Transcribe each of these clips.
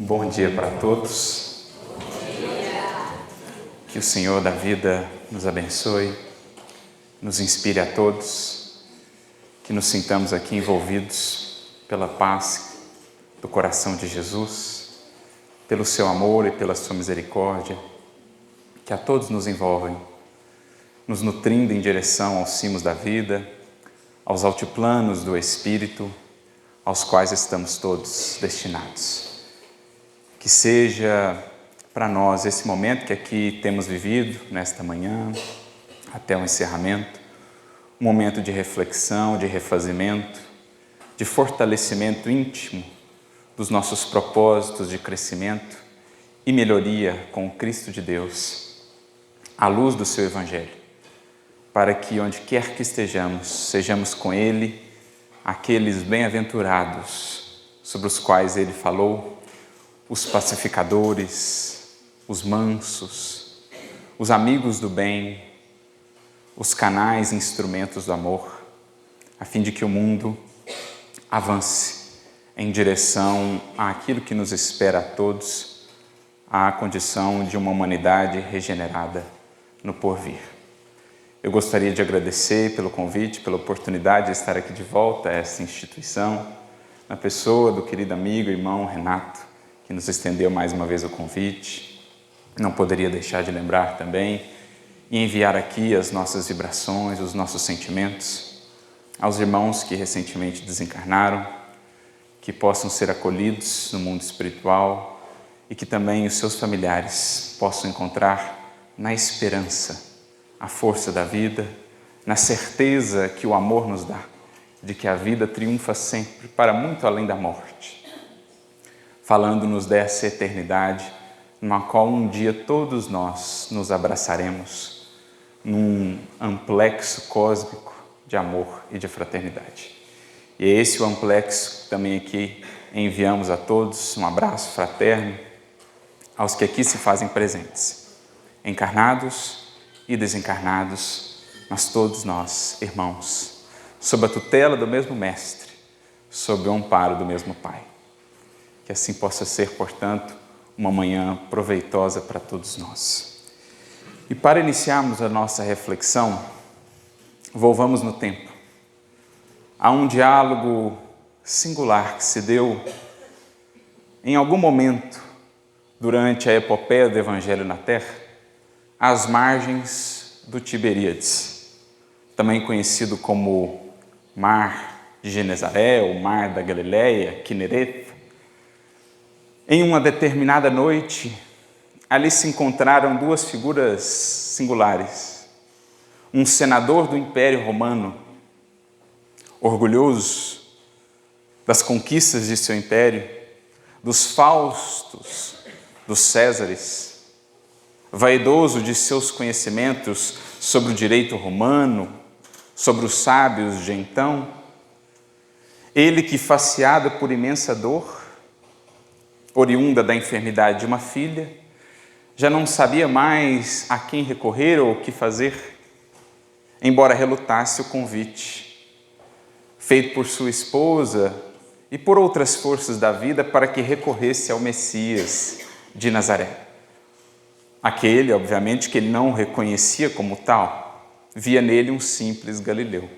Bom dia para todos. Que o Senhor da vida nos abençoe, nos inspire a todos, que nos sintamos aqui envolvidos pela paz do coração de Jesus, pelo seu amor e pela sua misericórdia, que a todos nos envolvem, nos nutrindo em direção aos cimos da vida, aos altiplanos do Espírito, aos quais estamos todos destinados. Que seja para nós esse momento que aqui temos vivido nesta manhã, até o encerramento, um momento de reflexão, de refazimento, de fortalecimento íntimo dos nossos propósitos de crescimento e melhoria com o Cristo de Deus, à luz do seu Evangelho, para que onde quer que estejamos, sejamos com Ele aqueles bem-aventurados sobre os quais Ele falou, os pacificadores, os mansos, os amigos do bem, os canais e instrumentos do amor, a fim de que o mundo avance em direção àquilo que nos espera a todos, à condição de uma humanidade regenerada no porvir. Eu gostaria de agradecer pelo convite, pela oportunidade de estar aqui de volta a essa instituição, na pessoa do querido amigo e irmão Renato, que nos estendeu mais uma vez o convite. Não poderia deixar de lembrar também e enviar aqui as nossas vibrações, os nossos sentimentos aos irmãos que recentemente desencarnaram, que possam ser acolhidos no mundo espiritual e que também os seus familiares possam encontrar na esperança a força da vida, na certeza que o amor nos dá, de que a vida triunfa sempre para muito além da morte, falando-nos dessa eternidade, na qual um dia todos nós nos abraçaremos num amplexo cósmico de amor e de fraternidade. E é esse o amplexo que também aqui enviamos a todos, um abraço fraterno aos que aqui se fazem presentes, encarnados e desencarnados, mas todos nós, irmãos, sob a tutela do mesmo Mestre, sob o amparo do mesmo Pai. Que assim possa ser, portanto, uma manhã proveitosa para todos nós. E para iniciarmos a nossa reflexão, volvamos no tempo. Há um diálogo singular que se deu em algum momento durante a epopeia do Evangelho na Terra, às margens do Tiberíades, também conhecido como Mar de Genezaré, ou Mar da Galileia, Quinerete. Em uma determinada noite, ali se encontraram duas figuras singulares. Um senador do Império Romano, orgulhoso das conquistas de seu império, dos faustos dos Césares, vaidoso de seus conhecimentos sobre o direito romano, sobre os sábios de então, ele que, faceado por imensa dor, oriunda da enfermidade de uma filha, já não sabia mais a quem recorrer ou o que fazer, embora relutasse o convite feito por sua esposa e por outras forças da vida para que recorresse ao Messias de Nazaré. Aquele, obviamente, que ele não reconhecia como tal, via nele um simples galileu.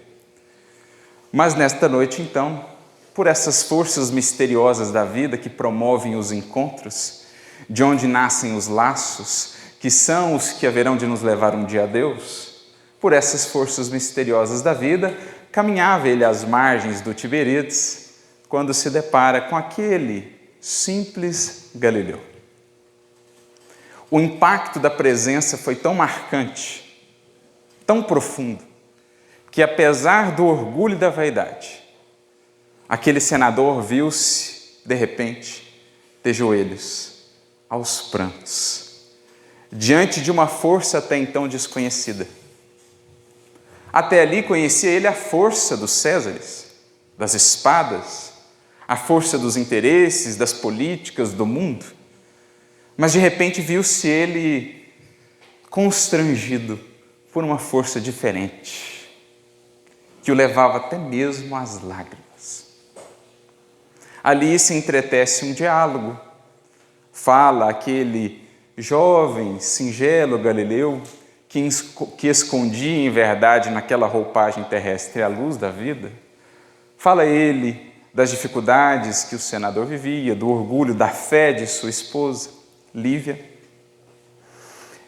Mas nesta noite, então, por essas forças misteriosas da vida que promovem os encontros, de onde nascem os laços, que são os que haverão de nos levar um dia a Deus, por essas forças misteriosas da vida, caminhava ele às margens do Tiberíades, quando se depara com aquele simples galileu. O impacto da presença foi tão marcante, tão profundo, que apesar do orgulho e da vaidade, aquele senador viu-se, de repente, de joelhos, aos prantos, diante de uma força até então desconhecida. Até ali conhecia ele a força dos Césares, das espadas, a força dos interesses, das políticas, do mundo. Mas de repente viu-se ele constrangido por uma força diferente, que o levava até mesmo às lágrimas. Ali se entretece um diálogo fala aquele jovem, singelo Galileu, que escondia em verdade naquela roupagem terrestre a luz da vida. Fala ele das dificuldades que o senador vivia, do orgulho, da fé de sua esposa, Lívia.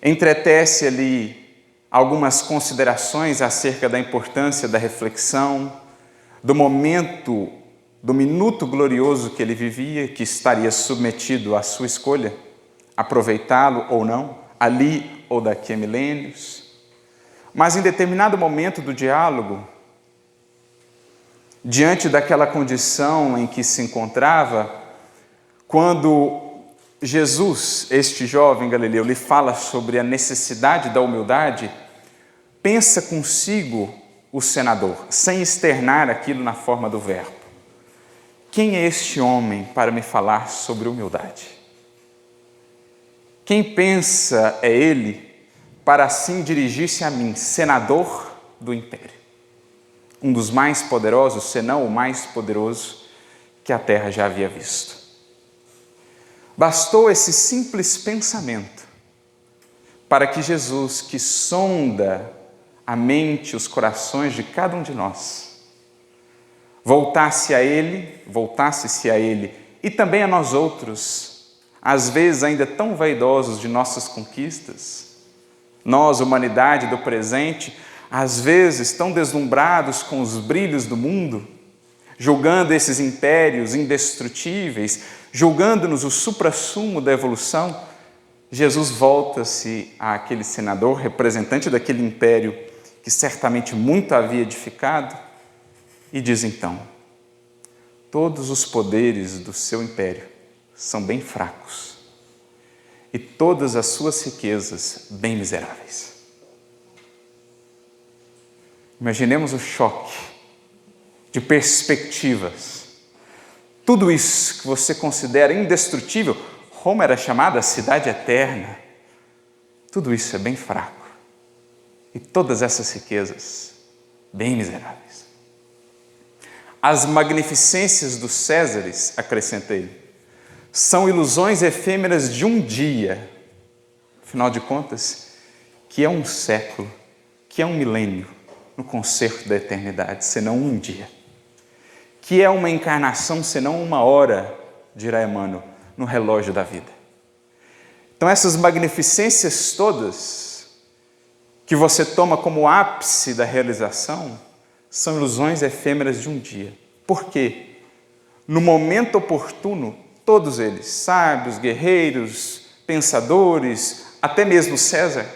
Entretece ali algumas considerações acerca da importância da reflexão, do momento, do minuto glorioso que ele vivia, que estaria submetido à sua escolha, aproveitá-lo ou não, ali ou daqui a milênios. Mas em determinado momento do diálogo, diante daquela condição em que se encontrava, quando Jesus, este jovem Galileu, lhe fala sobre a necessidade da humildade, pensa consigo o senador, sem externar aquilo na forma do verbo. Quem é este homem para me falar sobre humildade? Quem pensa é ele para assim dirigir-se a mim, senador do império? Um dos mais poderosos, se não o mais poderoso que a terra já havia visto. Bastou esse simples pensamento para que Jesus, que sonda a mente, os corações de cada um de nós, voltasse-se a Ele e também a nós outros, às vezes ainda tão vaidosos de nossas conquistas, nós, humanidade do presente, às vezes tão deslumbrados com os brilhos do mundo, julgando esses impérios indestrutíveis, julgando-nos o suprassumo da evolução, Jesus volta-se àquele senador, representante daquele império que certamente muito havia edificado, e diz então: todos os poderes do seu império são bem fracos e todas as suas riquezas bem miseráveis. Imaginemos o choque de perspectivas. Tudo isso que você considera indestrutível, Roma era chamada a cidade eterna, tudo isso é bem fraco. E todas essas riquezas, bem miseráveis. As magnificências dos Césares, acrescenta ele, são ilusões efêmeras de um dia, afinal de contas, que é um século, que é um milênio, no concerto da eternidade, senão um dia. Que é uma encarnação, senão uma hora, dirá Emmanuel, no relógio da vida. Então essas magnificências todas, que você toma como ápice da realização, são ilusões efêmeras de um dia. Por quê? No momento oportuno, todos eles, sábios, guerreiros, pensadores, até mesmo César,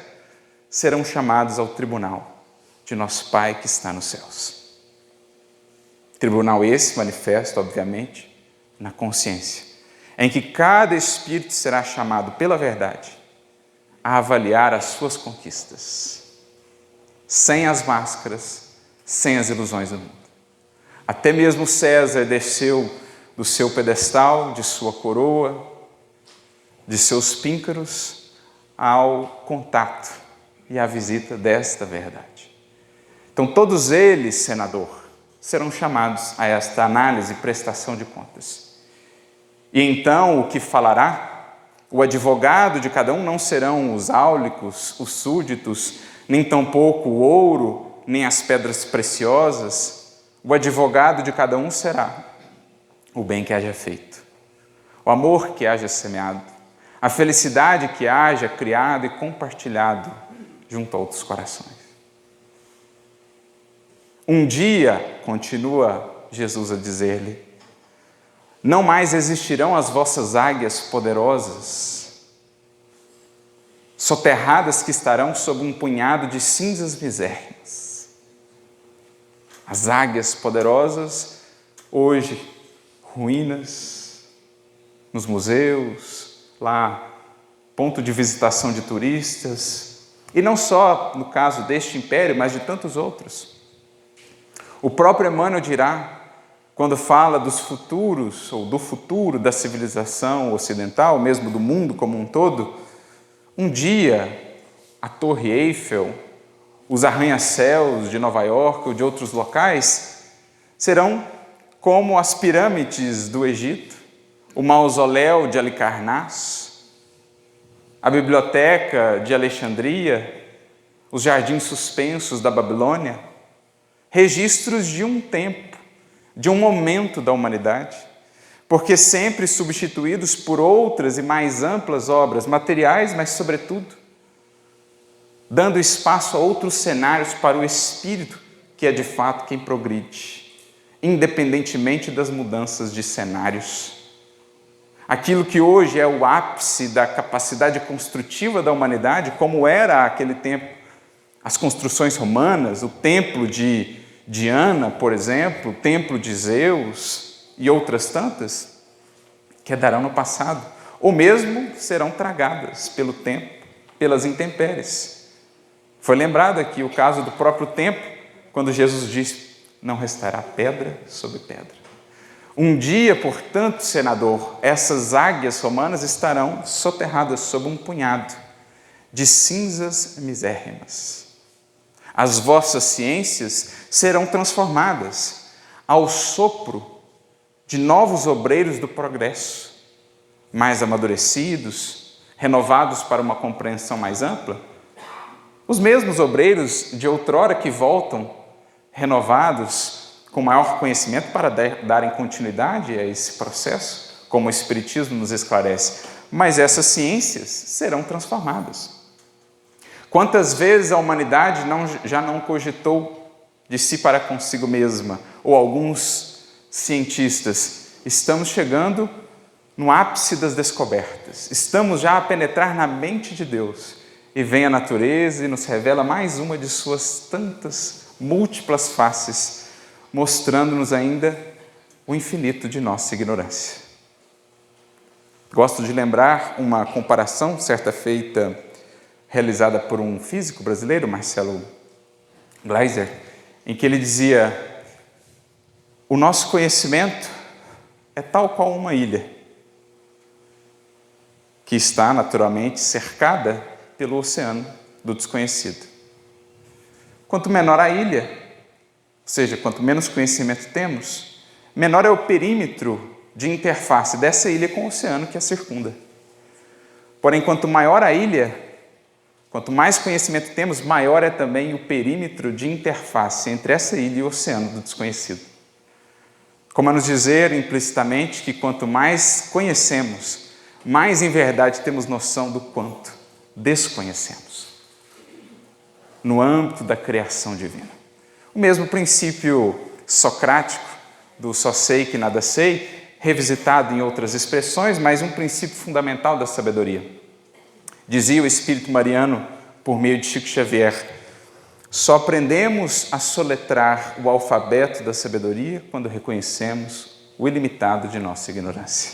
serão chamados ao tribunal de nosso Pai que está nos céus. Tribunal esse manifesto, obviamente, na consciência, em que cada espírito será chamado pela verdade a avaliar as suas conquistas, sem as máscaras, sem as ilusões do mundo. Até mesmo César desceu do seu pedestal, de sua coroa, de seus píncaros, ao contato e à visita desta verdade. Então todos eles, senador, serão chamados a esta análise e prestação de contas. E então o que falará? O advogado de cada um não serão os áulicos, os súditos, nem tampouco o ouro, nem as pedras preciosas. O advogado de cada um será o bem que haja feito, o amor que haja semeado, a felicidade que haja criado e compartilhado junto a outros corações. Um dia, continua Jesus a dizer-lhe, não mais existirão as vossas águias poderosas, soterradas que estarão sob um punhado de cinzas misérrimas. As águias poderosas, hoje, ruínas, nos museus, lá, ponto de visitação de turistas, e não só no caso deste império, mas de tantos outros. O próprio Emmanuel dirá, quando fala dos futuros, ou do futuro da civilização ocidental, mesmo do mundo como um todo, um dia a Torre Eiffel, os arranha-céus de Nova York ou de outros locais, serão como as pirâmides do Egito, o mausoléu de Halicarnasso, a biblioteca de Alexandria, os jardins suspensos da Babilônia, registros de um tempo, de um momento da humanidade, porque sempre substituídos por outras e mais amplas obras materiais, mas sobretudo dando espaço a outros cenários para o espírito, que é de fato quem progride, independentemente das mudanças de cenários. Aquilo que hoje é o ápice da capacidade construtiva da humanidade, como era aquele tempo as construções romanas, o templo de Diana, por exemplo, o templo de Zeus e outras tantas, quedarão no passado, ou mesmo serão tragadas pelo tempo, pelas intempéries. Foi lembrado aqui o caso do próprio templo, quando Jesus disse: não restará pedra sobre pedra. Um dia, portanto, senador, essas águias romanas estarão soterradas sob um punhado de cinzas misérrimas. As vossas ciências serão transformadas ao sopro de novos obreiros do progresso, mais amadurecidos, renovados para uma compreensão mais ampla. Os mesmos obreiros de outrora que voltam, renovados, com maior conhecimento para darem continuidade a esse processo, como o Espiritismo nos esclarece. Mas essas ciências serão transformadas. Quantas vezes a humanidade já não cogitou de si para consigo mesma, ou alguns cientistas, estamos chegando no ápice das descobertas, estamos já a penetrar na mente de Deus, e vem a natureza e nos revela mais uma de suas tantas múltiplas faces, mostrando-nos ainda o infinito de nossa ignorância. Gosto de lembrar uma comparação, certa feita, realizada por um físico brasileiro, Marcelo Gleiser, em que ele dizia: o nosso conhecimento é tal qual uma ilha, que está naturalmente cercada pelo oceano do desconhecido. Quanto menor a ilha, ou seja, quanto menos conhecimento temos, menor é o perímetro de interface dessa ilha com o oceano que a circunda. Porém, quanto maior a ilha, quanto mais conhecimento temos, maior é também o perímetro de interface entre essa ilha e o oceano do desconhecido. Como a nos dizer implicitamente que quanto mais conhecemos, mais em verdade temos noção do quanto desconhecemos no âmbito da criação divina. O mesmo princípio socrático do só sei que nada sei, revisitado em outras expressões, mas um princípio fundamental da sabedoria. Dizia o espírito mariano, por meio de Chico Xavier: só aprendemos a soletrar o alfabeto da sabedoria quando reconhecemos o ilimitado de nossa ignorância.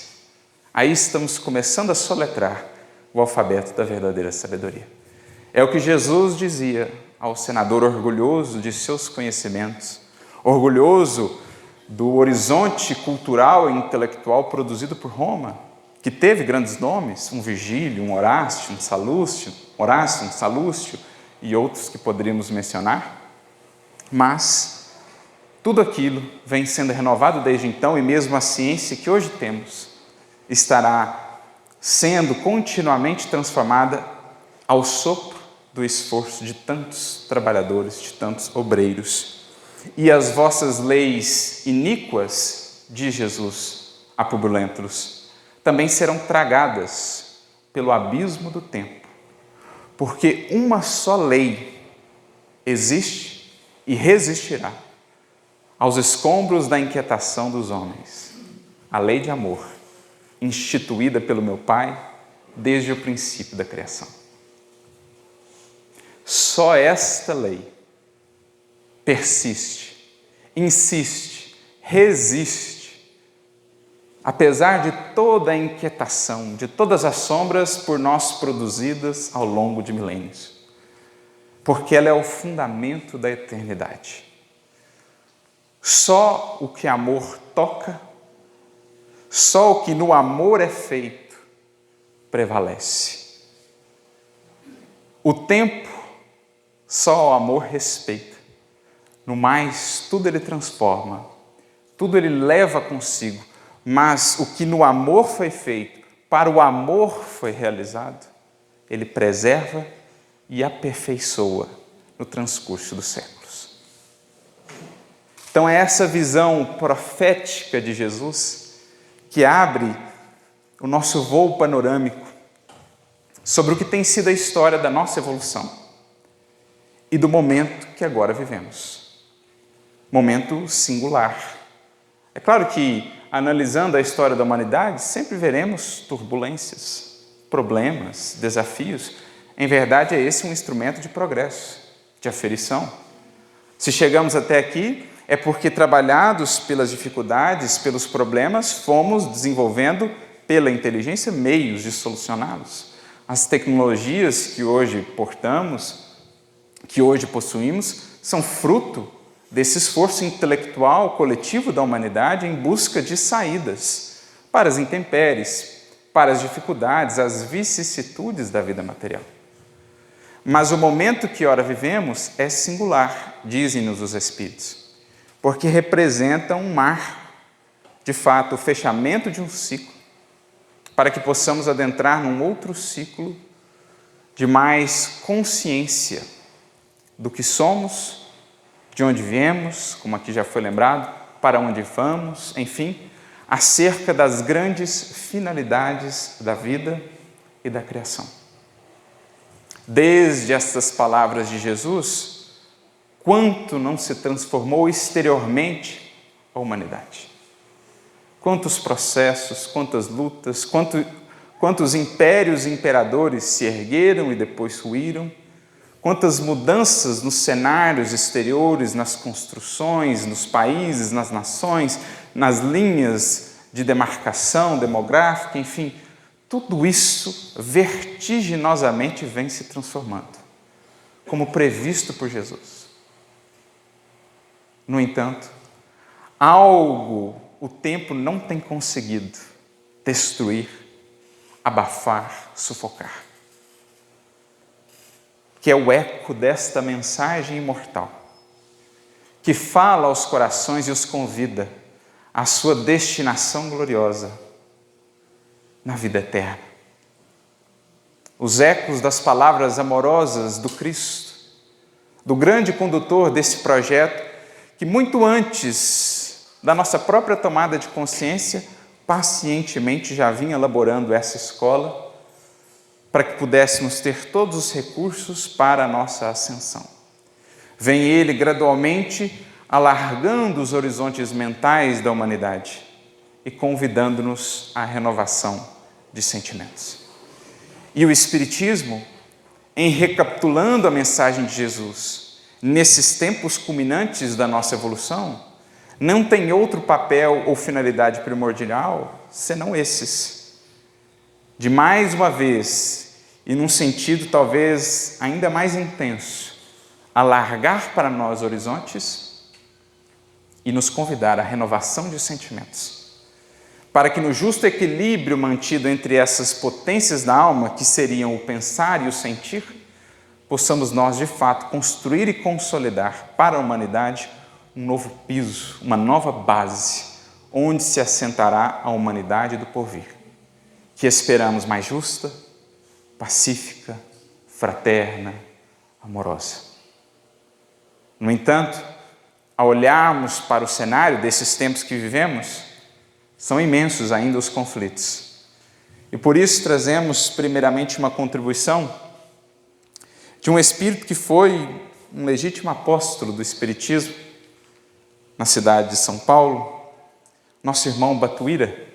Aí estamos começando a soletrar o alfabeto da verdadeira sabedoria. É o que Jesus dizia ao senador orgulhoso de seus conhecimentos, orgulhoso do horizonte cultural e intelectual produzido por Roma, que teve grandes nomes, um Virgílio, um Horácio, um Salúcio, e outros que poderíamos mencionar, mas tudo aquilo vem sendo renovado desde então, e mesmo a ciência que hoje temos estará sendo continuamente transformada ao sopro do esforço de tantos trabalhadores, de tantos obreiros. E as vossas leis iníquas, diz Jesus a Públio Lentulus, também serão tragadas pelo abismo do tempo, porque uma só lei existe e resistirá aos escombros da inquietação dos homens, a lei de amor, instituída pelo meu Pai desde o princípio da criação. Só esta lei persiste, insiste, resiste, apesar de toda a inquietação, de todas as sombras por nós produzidas ao longo de milênios, porque ela é o fundamento da eternidade. Só o que amor toca, só o que no amor é feito, prevalece. O tempo, só o amor respeita. No mais, tudo ele transforma, tudo ele leva consigo, mas o que no amor foi feito, para o amor foi realizado, Ele preserva e aperfeiçoa no transcurso dos séculos. Então é essa visão profética de Jesus que abre o nosso voo panorâmico sobre o que tem sido a história da nossa evolução e do momento que agora vivemos. Momento singular. É claro que, analisando a história da humanidade, sempre veremos turbulências, problemas, desafios. Em verdade, é esse um instrumento de progresso, de aferição. Se chegamos até aqui, é porque, trabalhados pelas dificuldades, pelos problemas, fomos desenvolvendo, pela inteligência, meios de solucioná-los. As tecnologias que hoje portamos, que hoje possuímos, são fruto desse esforço intelectual coletivo da humanidade em busca de saídas para as intempéries, para as dificuldades, as vicissitudes da vida material. Mas o momento que ora vivemos é singular, dizem-nos os Espíritos, porque representa um marco, de fato, o fechamento de um ciclo, para que possamos adentrar num outro ciclo de mais consciência do que somos, de onde viemos, como aqui já foi lembrado, para onde vamos, enfim, acerca das grandes finalidades da vida e da criação. Desde estas palavras de Jesus, quanto não se transformou exteriormente a humanidade. Quantos processos, quantas lutas, quantos impérios e imperadores se ergueram e depois ruíram, quantas mudanças nos cenários exteriores, nas construções, nos países, nas nações, nas linhas de demarcação demográfica, enfim, tudo isso vertiginosamente vem se transformando, como previsto por Jesus. No entanto, algo o tempo não tem conseguido destruir, abafar, sufocar, que é o eco desta mensagem imortal, que fala aos corações e os convida à sua destinação gloriosa na vida eterna. Os ecos das palavras amorosas do Cristo, do grande condutor desse projeto, que muito antes da nossa própria tomada de consciência, pacientemente já vinha elaborando essa escola, para que pudéssemos ter todos os recursos para a nossa ascensão. Vem Ele gradualmente alargando os horizontes mentais da humanidade e convidando-nos à renovação de sentimentos. E o Espiritismo, em recapitulando a mensagem de Jesus, nesses tempos culminantes da nossa evolução, não tem outro papel ou finalidade primordial senão esses. De mais uma vez, e num sentido talvez ainda mais intenso, alargar para nós horizontes e nos convidar à renovação de sentimentos, para que no justo equilíbrio mantido entre essas potências da alma, que seriam o pensar e o sentir, possamos nós, de fato, construir e consolidar para a humanidade um novo piso, uma nova base, onde se assentará a humanidade do porvir, que esperamos mais justa, pacífica, fraterna, amorosa. No entanto, ao olharmos para o cenário desses tempos que vivemos, são imensos ainda os conflitos. E por isso trazemos primeiramente uma contribuição de um espírito que foi um legítimo apóstolo do Espiritismo, na cidade de São Paulo, nosso irmão Batuíra,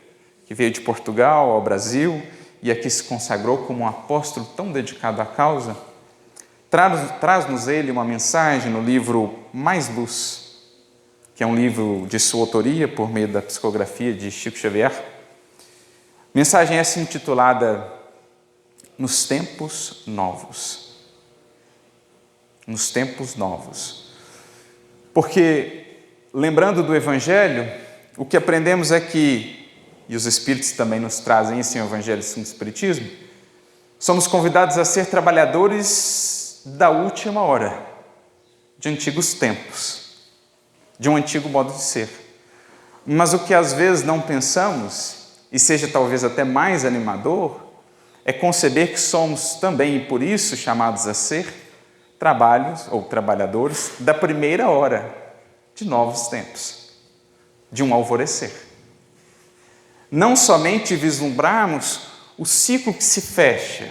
que veio de Portugal ao Brasil e aqui se consagrou como um apóstolo tão dedicado à causa, traz-nos ele uma mensagem no livro Mais Luz, que é um livro de sua autoria por meio da psicografia de Chico Xavier. Mensagem essa intitulada Nos Tempos Novos. Nos tempos novos. Porque, lembrando do Evangelho, o que aprendemos é que, e os Espíritos também nos trazem isso em Evangelho segundo o Espiritismo, somos convidados a ser trabalhadores da última hora, de antigos tempos, de um antigo modo de ser. Mas o que às vezes não pensamos, e seja talvez até mais animador, é conceber que somos também, e por isso chamados a ser, trabalhadores da primeira hora de novos tempos, de um alvorecer. Não somente vislumbrarmos o ciclo que se fecha,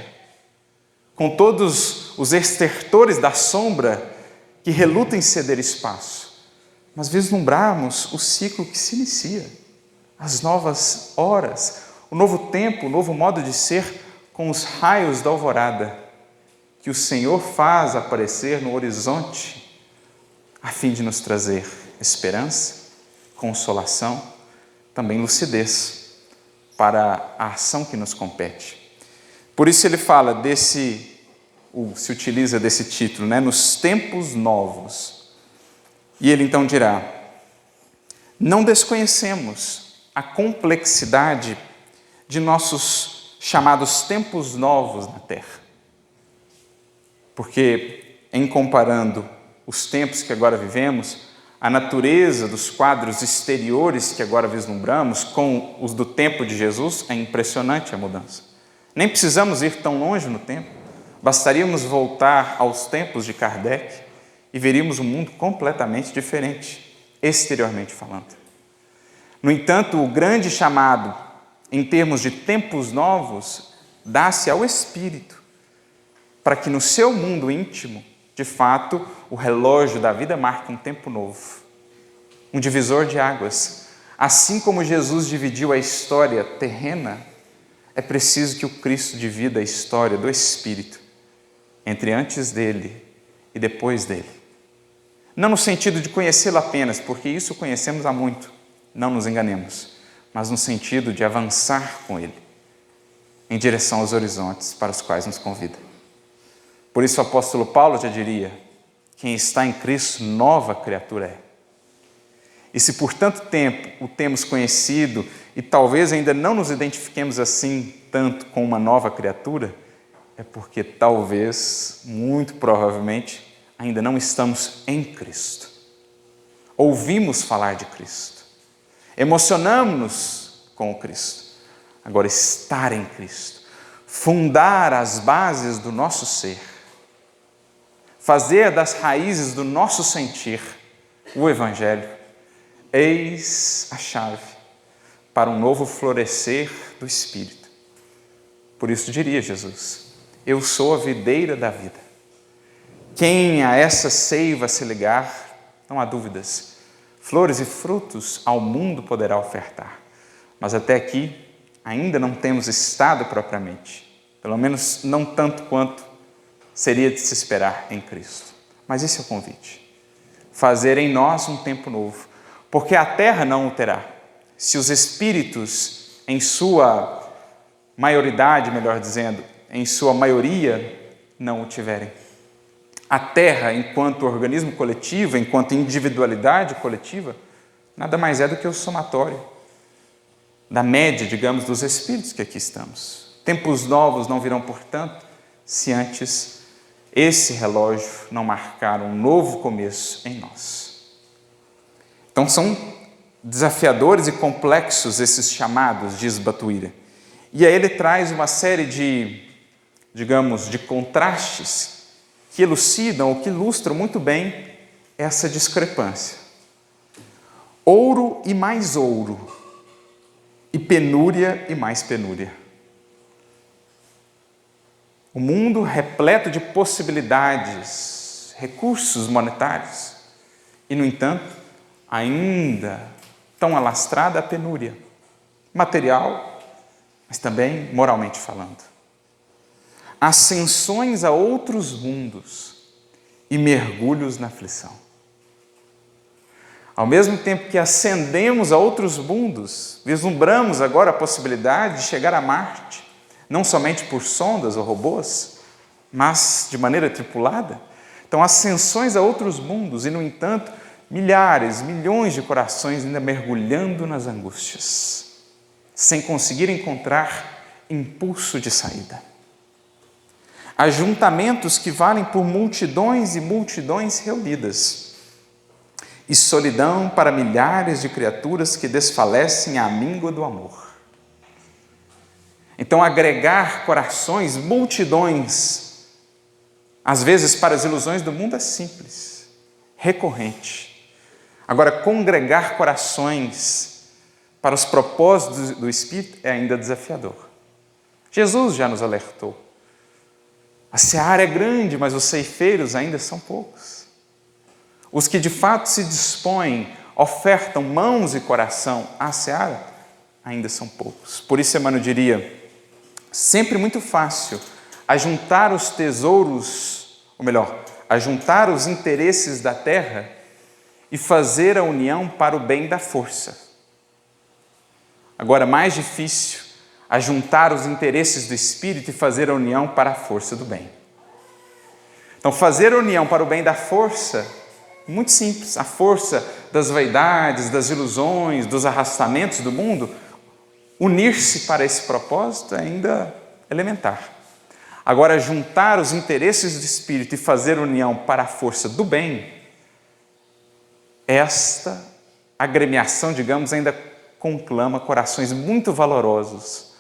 com todos os estertores da sombra que relutam em ceder espaço, mas vislumbrarmos o ciclo que se inicia, as novas horas, o novo tempo, o novo modo de ser, com os raios da alvorada que o Senhor faz aparecer no horizonte, a fim de nos trazer esperança, consolação, também lucidez para a ação que nos compete. Por isso ele fala se utiliza desse título, nos tempos novos. E ele então dirá: não desconhecemos a complexidade de nossos chamados tempos novos na Terra. Porque, em comparando os tempos que agora vivemos, a natureza dos quadros exteriores que agora vislumbramos com os do tempo de Jesus, é impressionante a mudança. Nem precisamos ir tão longe no tempo, bastaríamos voltar aos tempos de Kardec e veríamos um mundo completamente diferente, exteriormente falando. No entanto, o grande chamado, em termos de tempos novos, dá-se ao Espírito, para que no seu mundo íntimo, de fato, o relógio da vida marque um tempo novo, um divisor de águas. Assim como Jesus dividiu a história terrena, é preciso que o Cristo divida a história do Espírito, entre antes dele e depois dele. Não no sentido de conhecê-lo apenas, porque isso conhecemos há muito, não nos enganemos, mas no sentido de avançar com ele, em direção aos horizontes para os quais nos convida. Por isso o apóstolo Paulo já diria: quem está em Cristo, nova criatura é. E se por tanto tempo o temos conhecido e talvez ainda não nos identifiquemos assim tanto com uma nova criatura, é porque talvez, muito provavelmente, ainda não estamos em Cristo. Ouvimos falar de Cristo, emocionamos-nos com o Cristo. Agora, estar em Cristo, fundar as bases do nosso ser, fazer das raízes do nosso sentir o Evangelho, eis a chave para um novo florescer do Espírito. Por isso diria Jesus: eu sou a videira da vida. Quem a essa seiva se ligar, não há dúvidas, flores e frutos ao mundo poderá ofertar. Mas até aqui ainda não temos estado propriamente, pelo menos não tanto quanto seria de se esperar em Cristo. Mas esse é o convite: fazer em nós um tempo novo, porque a terra não o terá, se os espíritos, em sua maioridade, melhor dizendo, em sua maioria, não o tiverem. A terra, enquanto organismo coletivo, enquanto individualidade coletiva, nada mais é do que o somatório da média, digamos, dos espíritos que aqui estamos. Tempos novos não virão, portanto, se antes esse relógio não marcar um novo começo em nós. Então são desafiadores e complexos esses chamados, diz Batuíra. E aí ele traz uma série de, digamos, de contrastes que elucidam ou que ilustram muito bem essa discrepância. Ouro e mais ouro, e penúria e mais penúria. O mundo repleto de possibilidades, recursos monetários, e, no entanto, ainda tão alastrada a penúria, material, mas também moralmente falando. Ascensões a outros mundos e mergulhos na aflição. Ao mesmo tempo que ascendemos a outros mundos, vislumbramos agora a possibilidade de chegar a Marte, não somente por sondas ou robôs, mas de maneira tripulada. Então, ascensões a outros mundos e, no entanto, milhares, milhões de corações ainda mergulhando nas angústias, sem conseguir encontrar impulso de saída. Ajuntamentos que valem por multidões e multidões reunidas, e solidão para milhares de criaturas que desfalecem à míngua do amor. Então, agregar corações, multidões, às vezes para as ilusões do mundo é simples, recorrente. Agora, congregar corações para os propósitos do Espírito é ainda desafiador. Jesus já nos alertou. A seara é grande, mas os ceifeiros ainda são poucos. Os que de fato se dispõem, ofertam mãos e coração à seara, ainda são poucos. Por isso, Emmanuel diria, sempre muito fácil ajuntar os tesouros, ou melhor, ajuntar os interesses da terra e fazer a união para o bem da força. Agora, mais difícil, ajuntar os interesses do Espírito e fazer a união para a força do bem. Então, fazer a união para o bem da força, muito simples, a força das vaidades, das ilusões, dos arrastamentos do mundo, unir-se para esse propósito é ainda elementar. Agora, juntar os interesses do Espírito e fazer união para a força do bem, esta agremiação, digamos, ainda conclama corações muito valorosos,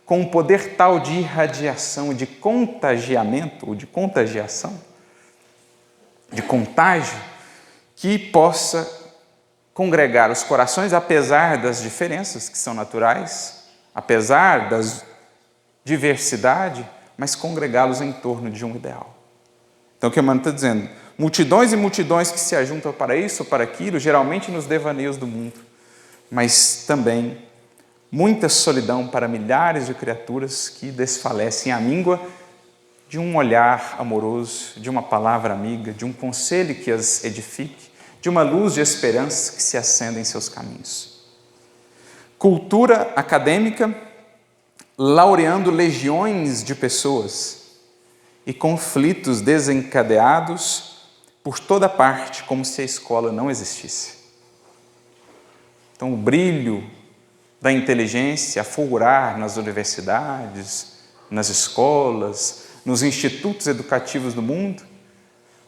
com um poder tal de irradiação, de contagiamento, ou de contagiação, de contágio, que possa congregar os corações, apesar das diferenças que são naturais, apesar da diversidade, mas congregá-los em torno de um ideal. Então, o que Emmanuel está dizendo? Multidões e multidões que se ajuntam para isso ou para aquilo, geralmente nos devaneios do mundo, mas também muita solidão para milhares de criaturas que desfalecem à míngua de um olhar amoroso, de uma palavra amiga, de um conselho que as edifique, de uma luz de esperança que se acenda em seus caminhos. Cultura acadêmica laureando legiões de pessoas e conflitos desencadeados por toda parte, como se a escola não existisse. Então, o brilho da inteligência a fulgurar nas universidades, nas escolas, nos institutos educativos do mundo,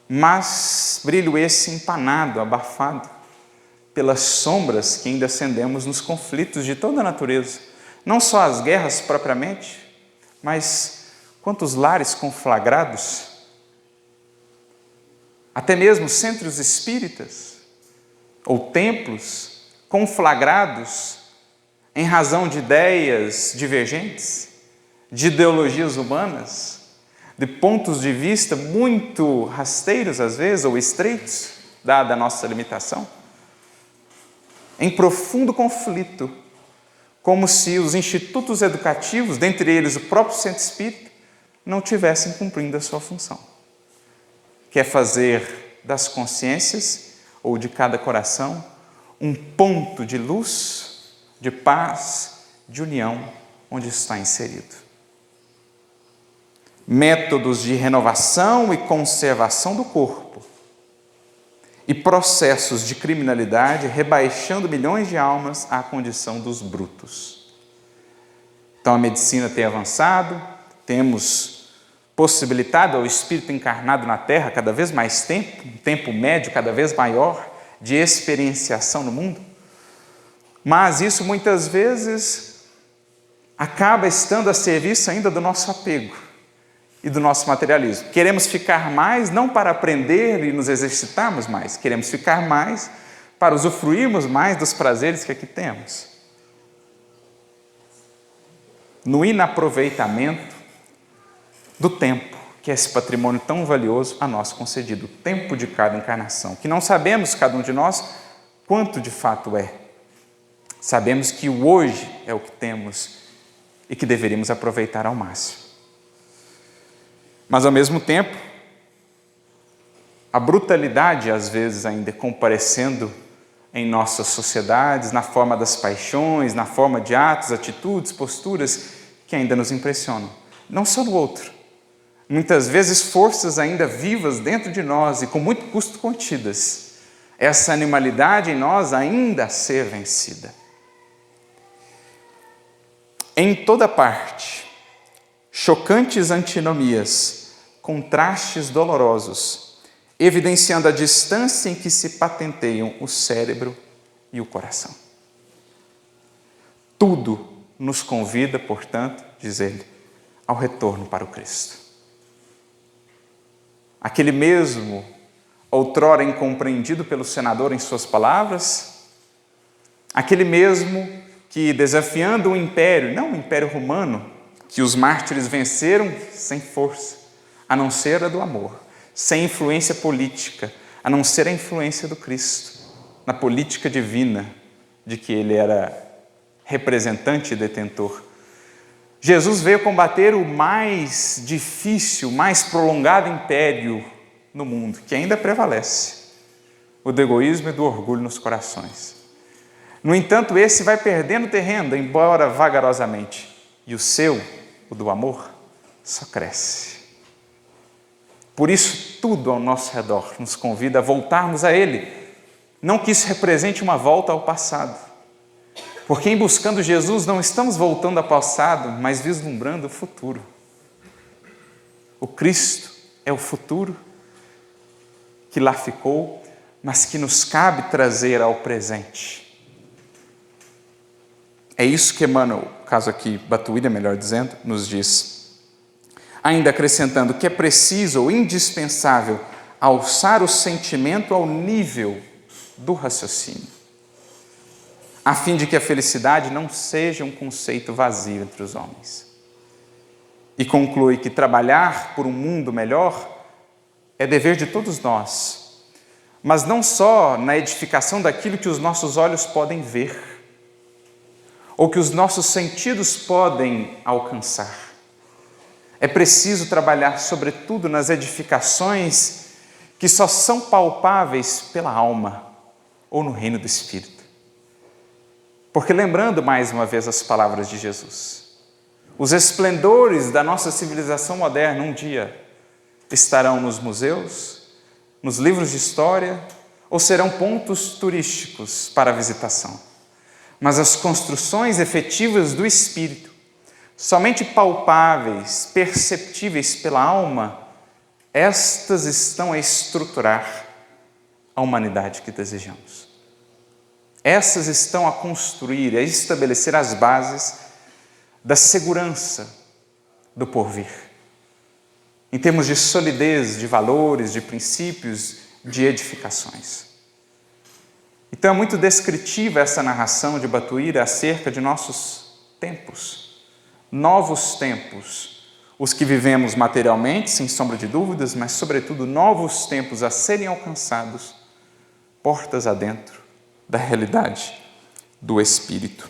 mas brilho esse empanado, abafado, pelas sombras que ainda acendemos nos conflitos de toda a natureza. Não só as guerras propriamente, mas quantos lares conflagrados, até mesmo centros espíritas ou templos conflagrados em razão de ideias divergentes, de ideologias humanas, de pontos de vista muito rasteiros às vezes, ou estreitos, dada a nossa limitação, em profundo conflito, como se os institutos educativos, dentre eles o próprio centro espírita, não tivessem cumprindo a sua função, que é fazer das consciências, ou de cada coração, um ponto de luz, de paz, de união, onde está inserido. Métodos de renovação e conservação do corpo e processos de criminalidade rebaixando milhões de almas à condição dos brutos. Então a medicina tem avançado, temos possibilitado ao espírito encarnado na Terra cada vez mais tempo, um tempo médio cada vez maior de experienciação no mundo, mas isso muitas vezes acaba estando a serviço ainda do nosso apego e do nosso materialismo. Queremos ficar mais não para aprender e nos exercitarmos mais, queremos ficar mais para usufruirmos mais dos prazeres que aqui temos. No inaproveitamento do tempo, que é esse patrimônio tão valioso a nós concedido, o tempo de cada encarnação, que não sabemos, cada um de nós, quanto de fato é. Sabemos que o hoje é o que temos e que deveríamos aproveitar ao máximo. Mas, ao mesmo tempo, a brutalidade, às vezes, ainda comparecendo em nossas sociedades, na forma das paixões, na forma de atos, atitudes, posturas, que ainda nos impressionam. Não só no outro. Muitas vezes, forças ainda vivas dentro de nós e com muito custo contidas. Essa animalidade em nós ainda a ser vencida. Em toda parte, chocantes antinomias, contrastes dolorosos evidenciando a distância em que se patenteiam o cérebro e o coração. Tudo nos convida, portanto, diz ele, ao retorno para o Cristo. Aquele mesmo, outrora incompreendido pelo senador em suas palavras, aquele mesmo que, desafiando o império, não o império romano, que os mártires venceram sem força, a não ser a do amor, sem influência política, a não ser a influência do Cristo, na política divina de que ele era representante e detentor. Jesus veio combater o mais difícil, mais prolongado império no mundo, que ainda prevalece, o do egoísmo e do orgulho nos corações. No entanto, esse vai perdendo terreno, embora vagarosamente, e o seu, o do amor, só cresce. Por isso, tudo ao nosso redor nos convida a voltarmos a Ele, não que isso represente uma volta ao passado, porque em buscando Jesus não estamos voltando ao passado, mas vislumbrando o futuro. O Cristo é o futuro que lá ficou, mas que nos cabe trazer ao presente. É isso que Emmanuel, caso aqui Batuíra, melhor dizendo, nos diz. Ainda acrescentando que é preciso ou indispensável alçar o sentimento ao nível do raciocínio, a fim de que a felicidade não seja um conceito vazio entre os homens. E conclui que trabalhar por um mundo melhor é dever de todos nós, mas não só na edificação daquilo que os nossos olhos podem ver, ou que os nossos sentidos podem alcançar. É preciso trabalhar, sobretudo, nas edificações que só são palpáveis pela alma ou no reino do Espírito. Porque, lembrando mais uma vez as palavras de Jesus, os esplendores da nossa civilização moderna um dia estarão nos museus, nos livros de história, ou serão pontos turísticos para a visitação. Mas as construções efetivas do Espírito, somente palpáveis, perceptíveis pela alma, estas estão a estruturar a humanidade que desejamos. Essas estão a construir, a estabelecer as bases da segurança do porvir, em termos de solidez, de valores, de princípios, de edificações. Então é muito descritiva essa narração de Batuíra acerca de nossos tempos, novos tempos, os que vivemos materialmente, sem sombra de dúvidas, mas sobretudo novos tempos a serem alcançados, portas adentro da realidade do Espírito.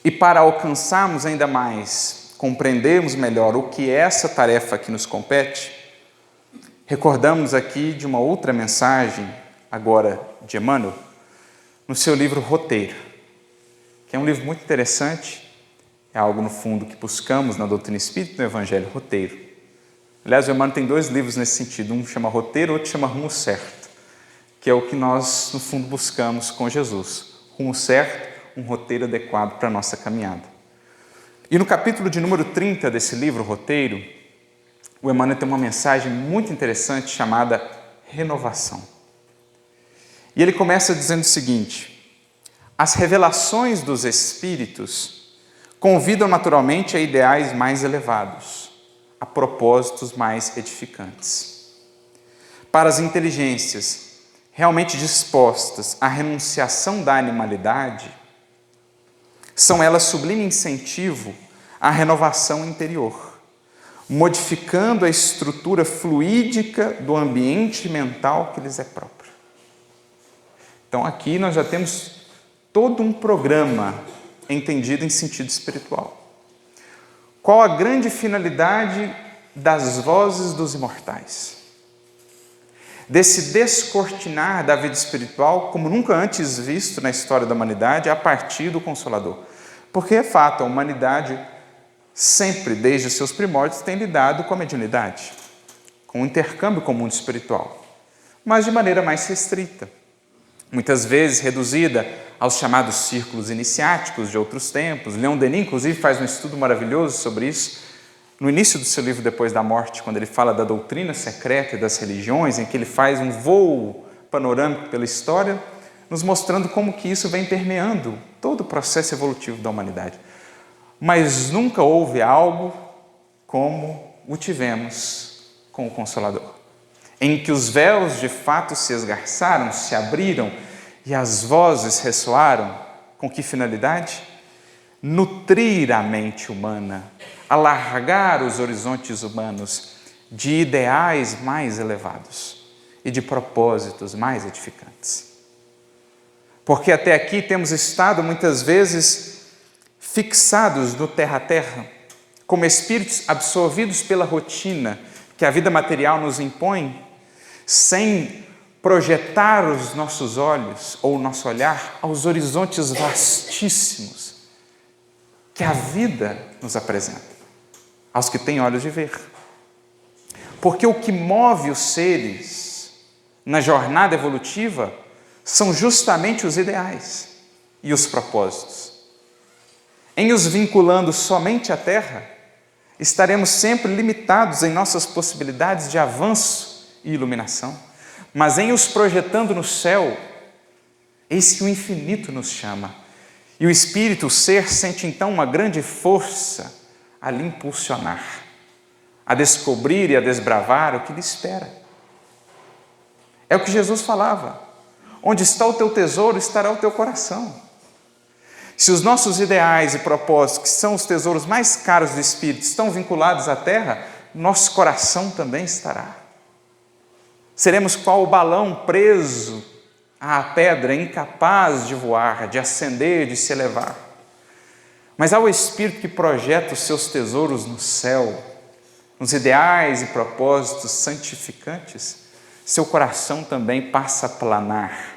E para alcançarmos ainda mais, compreendermos melhor o que é essa tarefa que nos compete, recordamos aqui de uma outra mensagem, agora de Emmanuel, no seu livro Roteiro, que é um livro muito interessante, é algo no fundo que buscamos na doutrina espírita, no Evangelho, Roteiro. Aliás, o Emmanuel tem 2 livros nesse sentido, um chama Roteiro, outro chama Rumo Certo, que é o que nós, no fundo, buscamos com Jesus. Rumo certo, um roteiro adequado para a nossa caminhada. E no capítulo de número 30 desse livro, Roteiro, o Emmanuel tem uma mensagem muito interessante chamada Renovação. E ele começa dizendo o seguinte: as revelações dos Espíritos convidam naturalmente a ideais mais elevados, a propósitos mais edificantes. Para as inteligências realmente dispostas à renunciação da animalidade, são elas sublime incentivo à renovação interior, modificando a estrutura fluídica do ambiente mental que lhes é próprio. Então aqui nós já temos todo um programa entendido em sentido espiritual. Qual a grande finalidade das vozes dos imortais? Desse descortinar da vida espiritual como nunca antes visto na história da humanidade a partir do Consolador. Porque é fato, a humanidade sempre, desde os seus primórdios, tem lidado com a mediunidade, com o intercâmbio com o mundo espiritual, mas de maneira mais restrita, muitas vezes reduzida aos chamados círculos iniciáticos de outros tempos. Leon Denis, inclusive, faz um estudo maravilhoso sobre isso, no início do seu livro Depois da Morte, quando ele fala da doutrina secreta e das religiões, em que ele faz um voo panorâmico pela história, nos mostrando como que isso vem permeando todo o processo evolutivo da humanidade. Mas nunca houve algo como o tivemos com o Consolador, em que os véus de fato se esgarçaram, se abriram e as vozes ressoaram. Com que finalidade? Nutrir a mente humana, alargar os horizontes humanos de ideais mais elevados e de propósitos mais edificantes. Porque até aqui temos estado muitas vezes fixados no terra a terra, como espíritos absorvidos pela rotina que a vida material nos impõe, sem projetar os nossos olhos ou o nosso olhar aos horizontes vastíssimos que a vida nos apresenta, aos que têm olhos de ver. Porque o que move os seres na jornada evolutiva são justamente os ideais e os propósitos. Em os vinculando somente à Terra, estaremos sempre limitados em nossas possibilidades de avanço e iluminação, mas em os projetando no céu, eis que o infinito nos chama. E o espírito, o ser, sente então uma grande força a lhe impulsionar, a descobrir e a desbravar o que lhe espera. É o que Jesus falava: onde está o teu tesouro, estará o teu coração. Se os nossos ideais e propósitos, que são os tesouros mais caros do espírito, estão vinculados à terra, nosso coração também estará. Seremos qual o balão preso à pedra, incapaz de voar, de ascender, de se elevar. Mas ao espírito que projeta os seus tesouros no céu, nos ideais e propósitos santificantes, seu coração também passa a planar,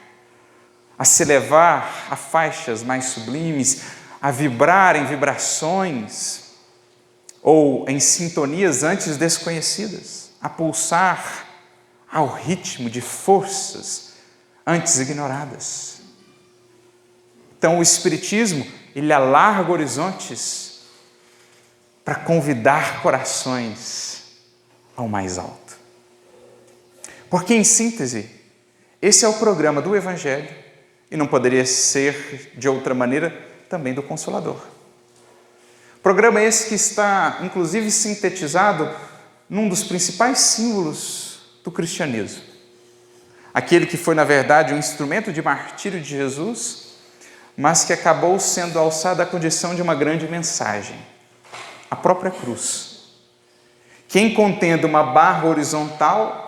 a se elevar a faixas mais sublimes, a vibrar em vibrações ou em sintonias antes desconhecidas, a pulsar ao ritmo de forças antes ignoradas. Então o Espiritismo, ele alarga horizontes para convidar corações ao mais alto. Porque, em síntese, esse é o programa do Evangelho e não poderia ser de outra maneira também do Consolador. Programa esse que está, inclusive, sintetizado num dos principais símbolos do cristianismo. Aquele que foi, na verdade, um instrumento de martírio de Jesus, mas que acabou sendo alçado à condição de uma grande mensagem, a própria cruz. Quem contendo uma barra horizontal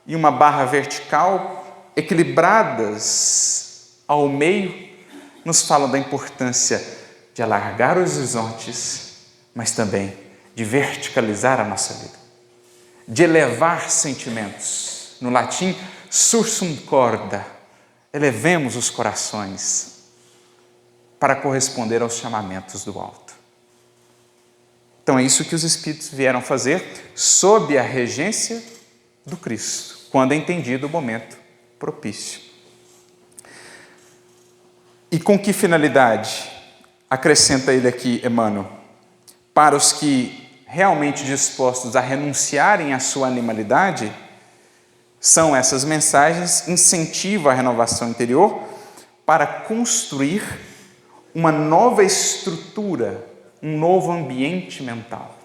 e uma barra vertical, equilibradas ao meio, nos falam da importância de alargar os horizontes, mas também de verticalizar a nossa vida, de elevar sentimentos. No latim, sursum corda, elevemos os corações para corresponder aos chamamentos do alto. Então é isso que os Espíritos vieram fazer sob a regência do Cristo, quando é entendido o momento propício. E com que finalidade? Acrescenta ele aqui, Emmanuel, para os que realmente dispostos a renunciarem à sua animalidade, são essas mensagens, incentivam a renovação interior para construir uma nova estrutura, um novo ambiente mental.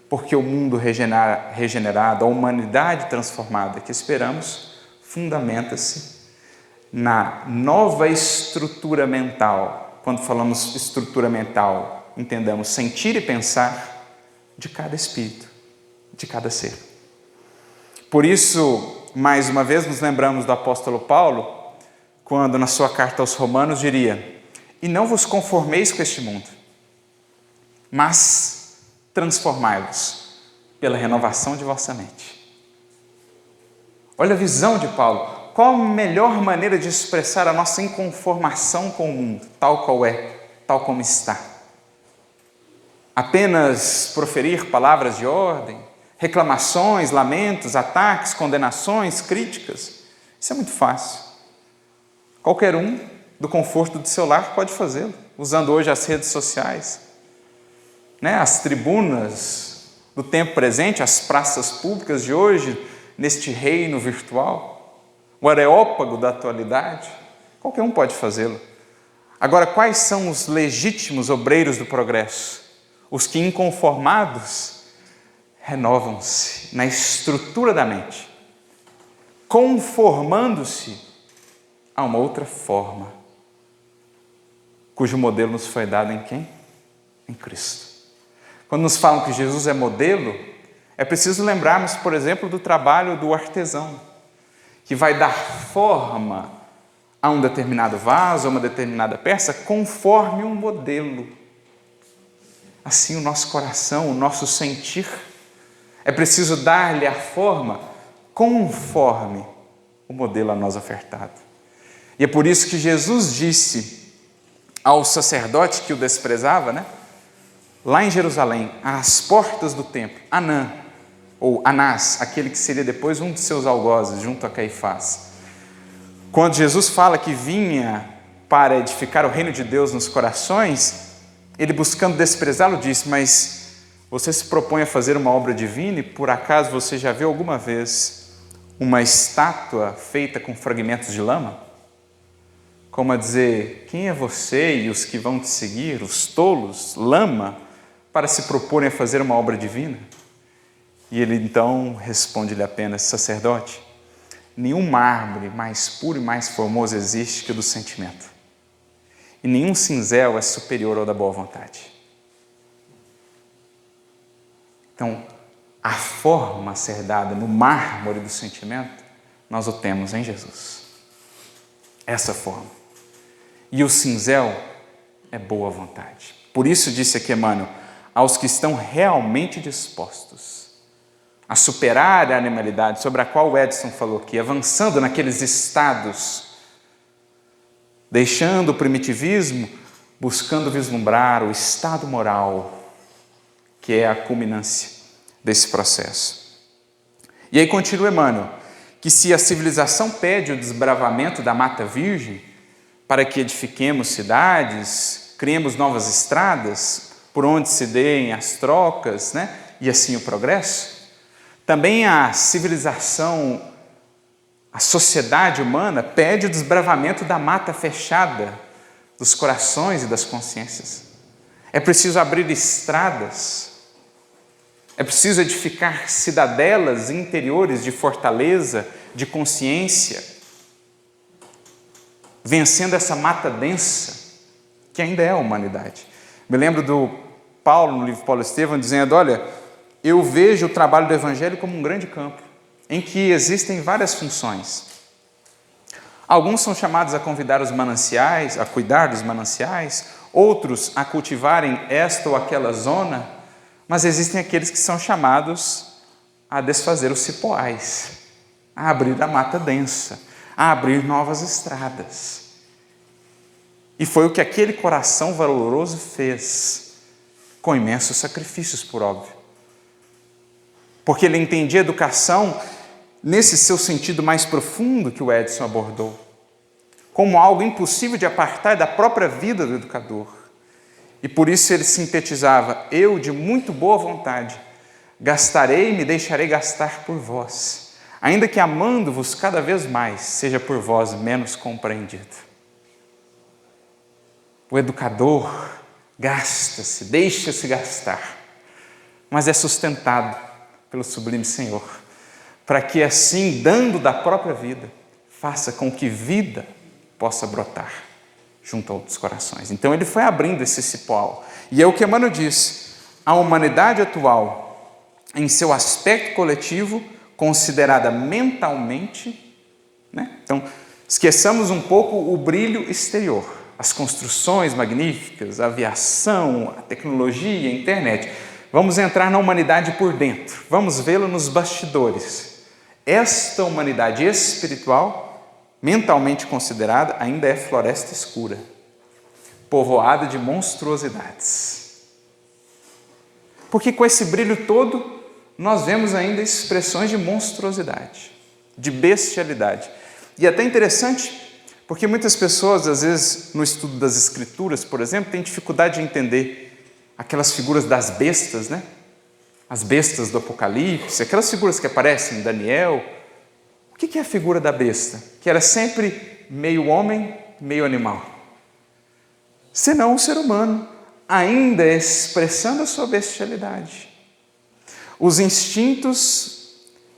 Porque o mundo regenerado, a humanidade transformada que esperamos, fundamenta-se na nova estrutura mental. Quando falamos estrutura mental, entendamos sentir e pensar de cada espírito, de cada ser. Por isso, mais uma vez, nos lembramos do apóstolo Paulo, quando na sua carta aos Romanos diria: e não vos conformeis com este mundo, mas transformai-vos pela renovação de vossa mente. Olha a visão de Paulo. Qual a melhor maneira de expressar a nossa inconformação com o mundo, tal qual é, tal como está? Apenas proferir palavras de ordem, reclamações, lamentos, ataques, condenações, críticas? Isso é muito fácil. Qualquer um, do conforto do seu lar, pode fazê-lo, usando hoje as redes sociais. né? As tribunas do tempo presente, as praças públicas de hoje, neste reino virtual, o areópago da atualidade, qualquer um pode fazê-lo. Agora, quais são os legítimos obreiros do progresso? Os que, inconformados, renovam-se na estrutura da mente, conformando-se a uma outra forma, cujo modelo nos foi dado em quem? Em Cristo. Quando nos falam que Jesus é modelo, é preciso lembrarmos, por exemplo, do trabalho do artesão, que vai dar forma a um determinado vaso, a uma determinada peça, conforme um modelo. Assim o nosso coração, o nosso sentir, é preciso dar-lhe a forma conforme o modelo a nós ofertado. E é por isso que Jesus disse ao sacerdote que o desprezava, né? Lá em Jerusalém, às portas do templo, Anã, ou Anás, aquele que seria depois um de seus algozes, junto a Caifás. Quando Jesus fala que vinha para edificar o reino de Deus nos corações, ele, buscando desprezá-lo, disse: mas você se propõe a fazer uma obra divina e por acaso você já viu alguma vez uma estátua feita com fragmentos de lama? Como a dizer, quem é você e os que vão te seguir, os tolos, lama, para se proporem a fazer uma obra divina? E ele então responde-lhe apenas: sacerdote, nenhum mármore mais puro e mais formoso existe que o do sentimento, e nenhum cinzel é superior ao da boa vontade. Então, a forma a ser dada no mármore do sentimento, nós o temos em Jesus. Essa forma. E o cinzel é boa vontade. Por isso disse aqui Emmanuel, aos que estão realmente dispostos a superar a animalidade, sobre a qual o Edson falou aqui, avançando naqueles estados, deixando o primitivismo, buscando vislumbrar o estado moral, que é a culminância desse processo. E aí continua Emmanuel, que se a civilização pede o desbravamento da mata virgem, para que edifiquemos cidades, criemos novas estradas, por onde se deem as trocas, né? E assim o progresso, também a civilização, a sociedade humana pede o desbravamento da mata fechada dos corações e das consciências. É preciso abrir estradas, é preciso edificar cidadelas interiores de fortaleza, de consciência, vencendo essa mata densa, que ainda é a humanidade. Me lembro do Paulo, no livro Paulo Estevam, dizendo, olha, eu vejo o trabalho do Evangelho como um grande campo, em que existem várias funções. Alguns são chamados a convidar os mananciais, a cuidar dos mananciais, outros a cultivarem esta ou aquela zona, mas existem aqueles que são chamados a desfazer os cipoais, a abrir a mata densa, a abrir novas estradas. E foi o que aquele coração valoroso fez, com imensos sacrifícios, por óbvio. Porque ele entendia a educação nesse seu sentido mais profundo que o Edson abordou, como algo impossível de apartar da própria vida do educador. E por isso ele sintetizava, eu de muito boa vontade gastarei e me deixarei gastar por vós, ainda que amando-vos cada vez mais, seja por vós menos compreendido. O educador gasta-se, deixa-se gastar, mas é sustentado pelo sublime Senhor, para que assim, dando da própria vida, faça com que vida possa brotar junto a outros corações. Então ele foi abrindo esse cipoal. E é o que Emmanuel diz, a humanidade atual, em seu aspecto coletivo, considerada mentalmente, né? Então, esqueçamos um pouco o brilho exterior, as construções magníficas, a aviação, a tecnologia, a internet. Vamos entrar na humanidade por dentro, vamos vê-la nos bastidores. Esta humanidade espiritual, mentalmente considerada, ainda é floresta escura, povoada de monstruosidades. Porque com esse brilho todo, nós vemos ainda expressões de monstruosidade, de bestialidade. E é até interessante, porque muitas pessoas, às vezes, no estudo das Escrituras, por exemplo, têm dificuldade de entender aquelas figuras das bestas, né? As bestas do Apocalipse, aquelas figuras que aparecem em Daniel. O que é a figura da besta? Que era sempre meio homem, meio animal. Senão o ser humano, ainda expressando a sua bestialidade. Os instintos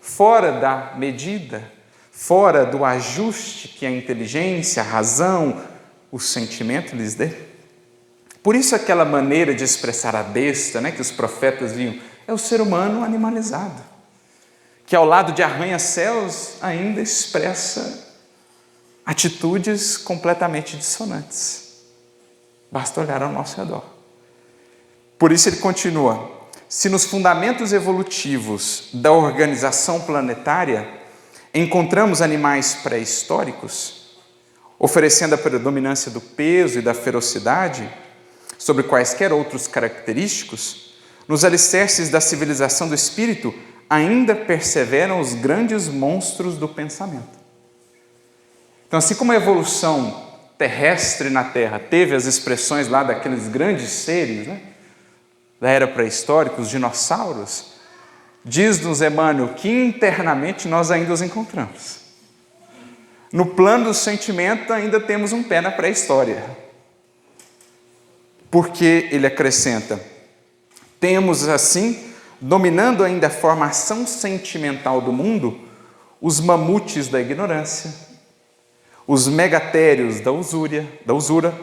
fora da medida, fora do ajuste que a inteligência, a razão, o sentimento lhes dê. Por isso aquela maneira de expressar a besta, né, que os profetas viam, é o ser humano animalizado, que ao lado de arranha-céus ainda expressa atitudes completamente dissonantes. Basta olhar ao nosso redor. Por isso ele continua: se nos fundamentos evolutivos da organização planetária encontramos animais pré-históricos, oferecendo a predominância do peso e da ferocidade sobre quaisquer outros característicos, nos alicerces da civilização do espírito ainda perseveram os grandes monstros do pensamento. Então, assim como a evolução terrestre na Terra teve as expressões lá daqueles grandes seres, né, da era pré-histórica, os dinossauros, diz-nos Emmanuel que internamente nós ainda os encontramos. No plano do sentimento ainda temos um pé na pré-história. Porque ele acrescenta: temos assim, dominando ainda a formação sentimental do mundo, os mamutes da ignorância, os megatérios da usura,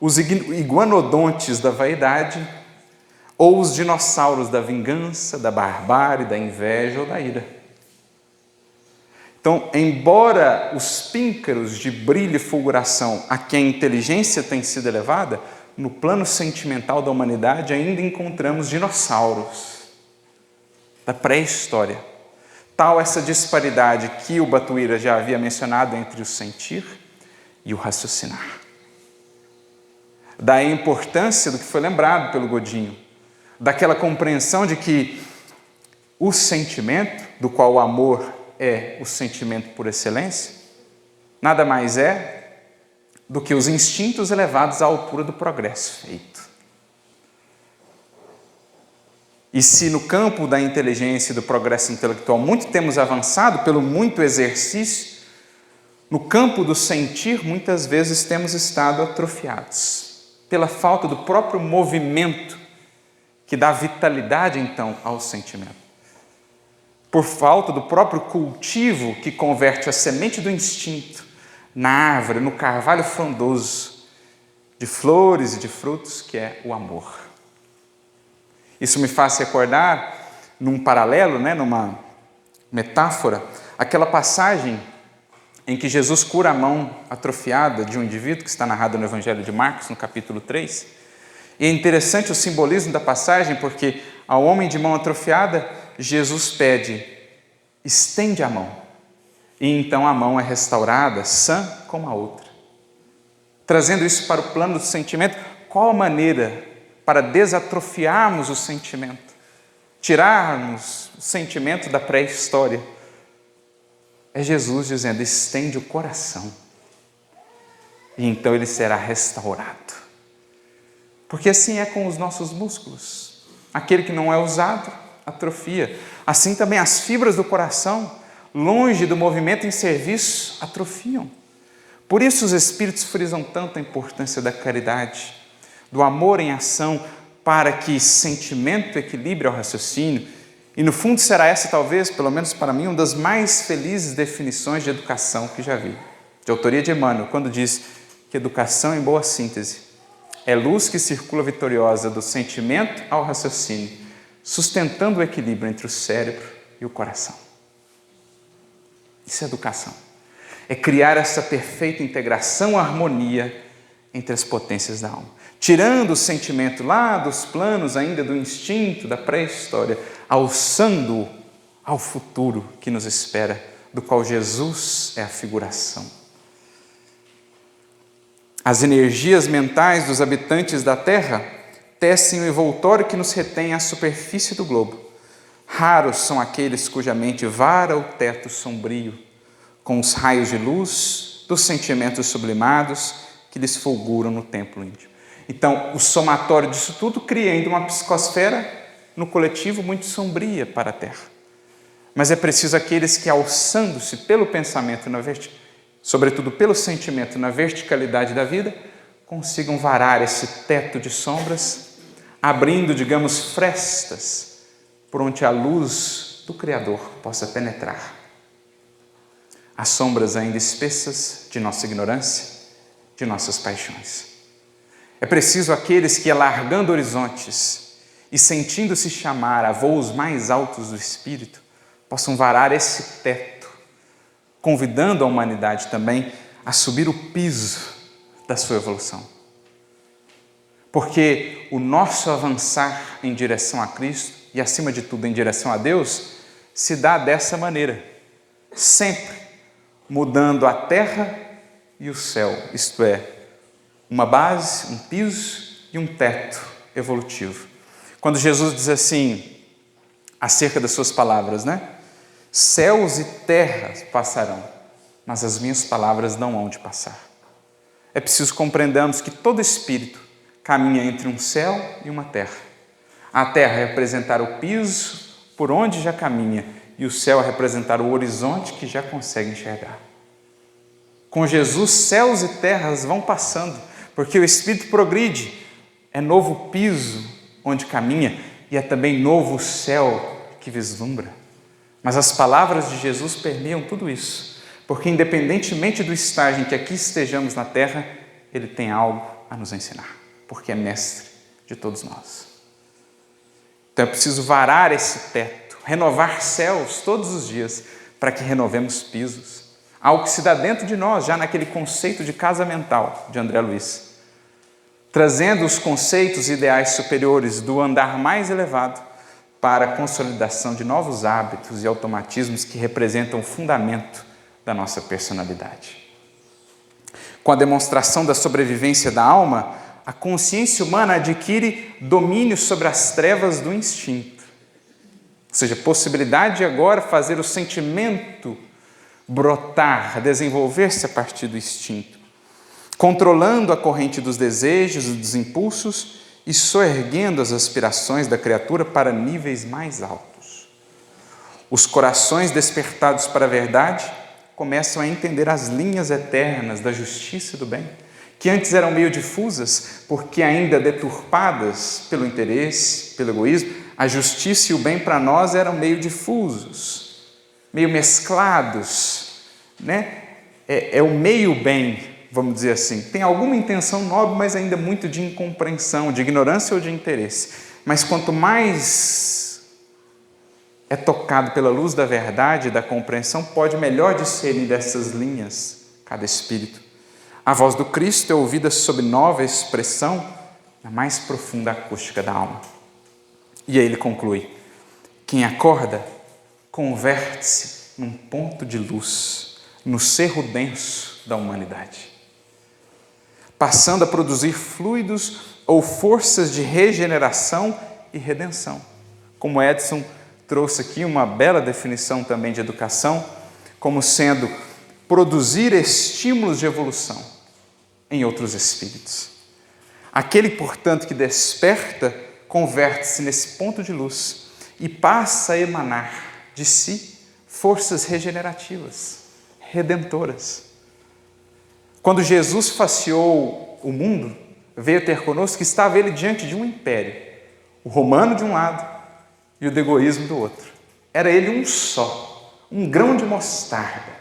os iguanodontes da vaidade, ou os dinossauros da vingança, da barbárie, da inveja ou da ira. Então, embora os píncaros de brilho e fulguração a que a inteligência tem sido elevada, no plano sentimental da humanidade ainda encontramos dinossauros da pré-história. Tal essa disparidade que o Batuíra já havia mencionado entre o sentir e o raciocinar. Daí a importância do que foi lembrado pelo Godinho, daquela compreensão de que o sentimento, do qual o amor é o sentimento por excelência, nada mais é do que os instintos elevados à altura do progresso feito. E se no campo da inteligência e do progresso intelectual muito temos avançado pelo muito exercício, no campo do sentir muitas vezes temos estado atrofiados, pela falta do próprio movimento que dá vitalidade então ao sentimento. Por falta do próprio cultivo que converte a semente do instinto na árvore, no carvalho frondoso, de flores e de frutos, que é o amor. Isso me faz recordar, num paralelo, numa metáfora, aquela passagem em que Jesus cura a mão atrofiada de um indivíduo, que está narrado no Evangelho de Marcos, no capítulo 3. E é interessante o simbolismo da passagem, porque ao homem de mão atrofiada, Jesus pede: estende a mão. E então a mão é restaurada, sã como a outra. Trazendo isso para o plano do sentimento, qual a maneira para desatrofiarmos o sentimento? Tirarmos o sentimento da pré-história? É Jesus dizendo: estende o coração. E então ele será restaurado. Porque assim é com os nossos músculos. Aquele que não é usado, atrofia. Assim também as fibras do coração, longe do movimento em serviço, atrofiam. Por isso os espíritos frisam tanto a importância da caridade, do amor em ação, para que sentimento equilibre ao raciocínio. E no fundo será essa, talvez, pelo menos para mim, uma das mais felizes definições de educação que já vi. De autoria de Emmanuel, quando diz que educação, em boa síntese, é luz que circula vitoriosa do sentimento ao raciocínio, sustentando o equilíbrio entre o cérebro e o coração. Isso é educação. É criar essa perfeita integração, harmonia entre as potências da alma. Tirando o sentimento lá dos planos ainda do instinto, da pré-história, alçando-o ao futuro que nos espera, do qual Jesus é a figuração. As energias mentais dos habitantes da Terra tecem o envoltório que nos retém à superfície do globo. Raros são aqueles cuja mente vara o teto sombrio, com os raios de luz dos sentimentos sublimados que lhes fulguram no templo íntimo. Então, o somatório disso tudo cria ainda uma psicosfera no coletivo muito sombria para a Terra. Mas é preciso aqueles que, alçando-se pelo pensamento, sobretudo pelo sentimento, na verticalidade da vida, consigam varar esse teto de sombras, abrindo, digamos, frestas por onde a luz do Criador possa penetrar. As sombras ainda espessas de nossa ignorância, de nossas paixões. É preciso aqueles que, alargando horizontes e sentindo-se chamar a voos mais altos do Espírito, possam varar esse teto, convidando a humanidade também a subir o piso da sua evolução. Porque o nosso avançar em direção a Cristo e, acima de tudo, em direção a Deus, se dá dessa maneira, sempre mudando a terra e o céu, isto é, uma base, um piso e um teto evolutivo. Quando Jesus diz assim, acerca das suas palavras, céus e terras passarão, mas as minhas palavras não hão de passar. É preciso compreendermos que todo espírito caminha entre um céu e uma terra. A terra é representar o piso por onde já caminha e o céu é representar o horizonte que já consegue enxergar. Com Jesus, céus e terras vão passando, porque o espírito progride. É novo piso onde caminha e é também novo céu que vislumbra. Mas as palavras de Jesus permeiam tudo isso, porque independentemente do estágio em que aqui estejamos na terra, Ele tem algo a nos ensinar, porque é mestre de todos nós. Então é preciso varar esse teto, renovar céus todos os dias, para que renovemos pisos. Algo que se dá dentro de nós, já naquele conceito de casa mental de André Luiz, trazendo os conceitos ideais superiores do andar mais elevado para a consolidação de novos hábitos e automatismos que representam o fundamento da nossa personalidade. Com a demonstração da sobrevivência da alma, a consciência humana adquire domínio sobre as trevas do instinto. Ou seja, possibilidade de agora fazer o sentimento brotar, desenvolver-se a partir do instinto, controlando a corrente dos desejos e dos impulsos e soerguendo as aspirações da criatura para níveis mais altos. Os corações despertados para a verdade começam a entender as linhas eternas da justiça e do bem, que antes eram meio difusas, porque ainda deturpadas pelo interesse, pelo egoísmo. A justiça e o bem para nós eram meio difusos, meio mesclados, É o meio bem, vamos dizer assim. Tem alguma intenção nobre, mas ainda muito de incompreensão, de ignorância ou de interesse. Mas quanto mais é tocado pela luz da verdade e da compreensão, pode melhor discernir dessas linhas cada espírito. A voz do Cristo é ouvida sob nova expressão na mais profunda acústica da alma. E aí ele conclui: quem acorda converte-se num ponto de luz no cerro denso da humanidade, passando a produzir fluidos ou forças de regeneração e redenção. Como Edson trouxe aqui uma bela definição também de educação, como sendo produzir estímulos de evolução em outros espíritos. Aquele, portanto, que desperta, converte-se nesse ponto de luz e passa a emanar de si forças regenerativas, redentoras. Quando Jesus faceou o mundo, veio ter conosco que estava ele diante de um império, o romano de um lado e o do egoísmo do outro. Era ele um só, um grão de mostarda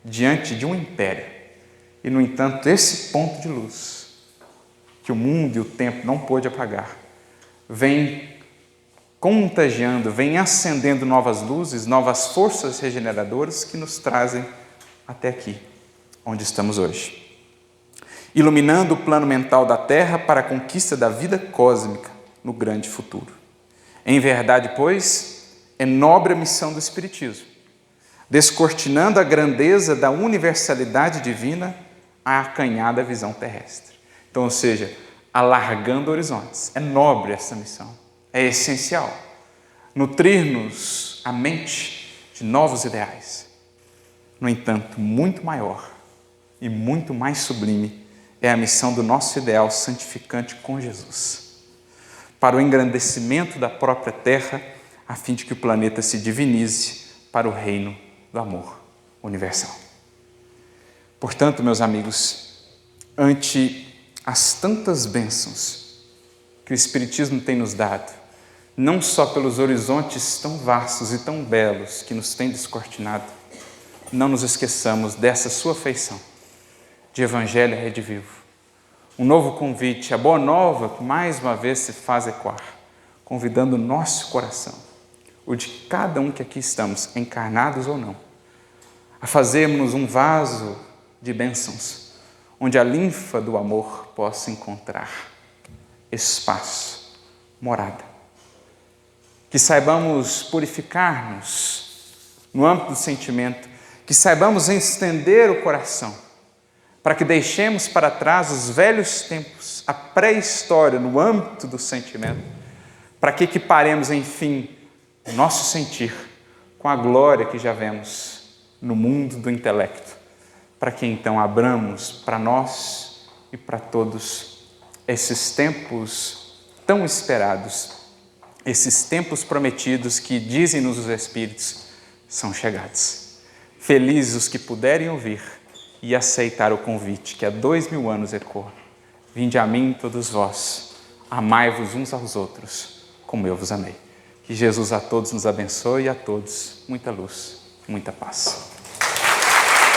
diante de um império. E, no entanto, esse ponto de luz, que o mundo e o tempo não pôde apagar, vem contagiando, vem acendendo novas luzes, novas forças regeneradoras que nos trazem até aqui, onde estamos hoje. Iluminando o plano mental da Terra para a conquista da vida cósmica no grande futuro. Em verdade, pois, é nobre a missão do Espiritismo, descortinando a grandeza da universalidade divina à acanhada visão terrestre. Então, ou seja, alargando horizontes. É nobre essa missão, é essencial. Nutrir-nos a mente de novos ideais. No entanto, muito maior e muito mais sublime é a missão do nosso ideal santificante com Jesus, para o engrandecimento da própria terra, a fim de que o planeta se divinize para o reino do amor universal. Portanto, meus amigos, ante as tantas bênçãos que o Espiritismo tem nos dado, não só pelos horizontes tão vastos e tão belos que nos tem descortinado, não nos esqueçamos dessa sua feição de Evangelho e Rede Vivo. Um novo convite, a boa nova que mais uma vez se faz ecoar, convidando o nosso coração, o de cada um que aqui estamos, encarnados ou não, a fazermos um vaso de bênçãos, onde a linfa do amor possa encontrar espaço, morada. Que saibamos purificar-nos no âmbito do sentimento, que saibamos estender o coração, para que deixemos para trás os velhos tempos, a pré-história no âmbito do sentimento, para que equiparemos, enfim, o nosso sentir com a glória que já vemos no mundo do intelecto, para que então abramos para nós e para todos esses tempos tão esperados, esses tempos prometidos que, dizem-nos os Espíritos, são chegados. Felizes os que puderem ouvir e aceitar o convite que há 2000 anos ecoa. Vinde a mim todos vós, amai-vos uns aos outros, como eu vos amei. Que Jesus a todos nos abençoe e a todos muita luz, muita paz.